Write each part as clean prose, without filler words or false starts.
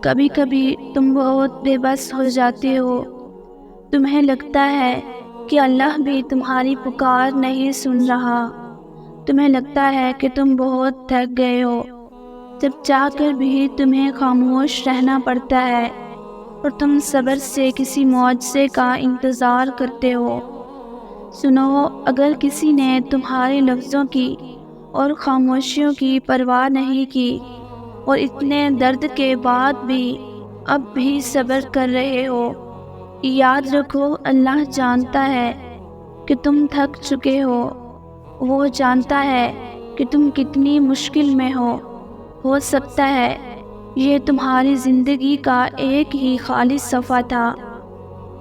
کبھی کبھی تم بہت بے بس ہو جاتے ہو، تمہیں لگتا ہے کہ اللہ بھی تمہاری پکار نہیں سن رہا، تمہیں لگتا ہے کہ تم بہت تھک گئے ہو، جب چاہ کر بھی تمہیں خاموش رہنا پڑتا ہے اور تم صبر سے کسی معجزے کا انتظار کرتے ہو۔ سنو، اگر کسی نے تمہارے لفظوں کی اور خاموشیوں کی پرواہ نہیں کی اور اتنے درد کے بعد بھی اب بھی صبر کر رہے ہو، یاد رکھو اللہ جانتا ہے کہ تم تھک چکے ہو، وہ جانتا ہے کہ تم کتنی مشکل میں ہو سکتا ہے یہ تمہاری زندگی کا ایک ہی خالص صفحہ تھا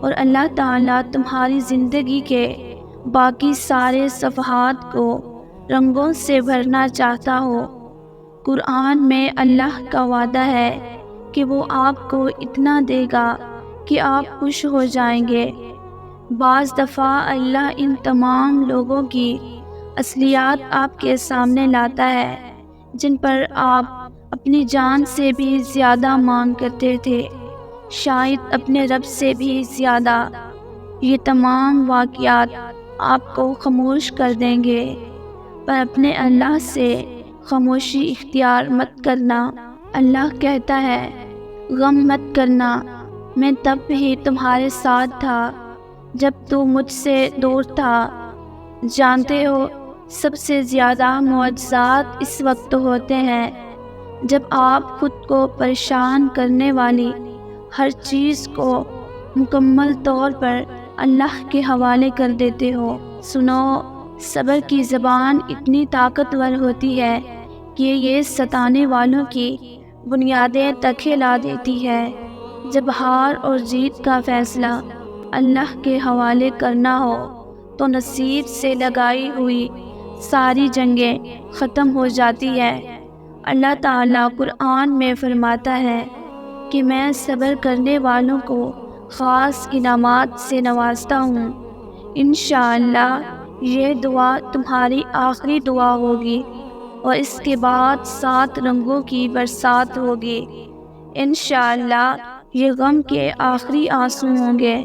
اور اللہ تعالیٰ تمہاری زندگی کے باقی سارے صفحات کو رنگوں سے بھرنا چاہتا ہو۔ قرآن میں اللہ کا وعدہ ہے کہ وہ آپ کو اتنا دے گا کہ آپ خوش ہو جائیں گے۔ بعض دفعہ اللہ ان تمام لوگوں کی اصلیات آپ کے سامنے لاتا ہے جن پر آپ اپنی جان سے بھی زیادہ مانگ کرتے تھے، شاید اپنے رب سے بھی زیادہ۔ یہ تمام واقعات آپ کو خاموش کر دیں گے، پر اپنے اللہ سے خاموشی اختیار مت کرنا۔ اللہ کہتا ہے، غم مت کرنا، میں تب بھی تمہارے ساتھ تھا جب تو مجھ سے دور تھا۔ جانتے ہو، سب سے زیادہ معجزات اس وقت ہوتے ہیں جب آپ خود کو پریشان کرنے والی ہر چیز کو مکمل طور پر اللہ کے حوالے کر دیتے ہو۔ سنو، صبر کی زبان اتنی طاقتور ہوتی ہے کہ یہ ستانے والوں کی بنیادیں تک ہلا دیتی ہے۔ جب ہار اور جیت کا فیصلہ اللہ کے حوالے کرنا ہو تو نصیب سے لگائی ہوئی ساری جنگیں ختم ہو جاتی ہے۔ اللہ تعالیٰ قرآن میں فرماتا ہے کہ میں صبر کرنے والوں کو خاص انعامات سے نوازتا ہوں۔ انشاءاللہ یہ دعا تمہاری آخری دعا ہوگی اور اس کے بعد 7 رنگوں کی برسات ہوگی۔ انشاءاللہ یہ غم کے آخری آنسو ہوں گے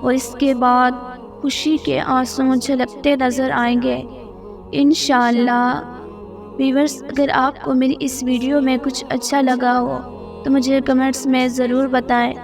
اور اس کے بعد خوشی کے آنسو جھلکتے نظر آئیں گے انشاءاللہ۔ ویورز، اگر آپ کو میری اس ویڈیو میں کچھ اچھا لگا ہو تو مجھے کمنٹس میں ضرور بتائیں۔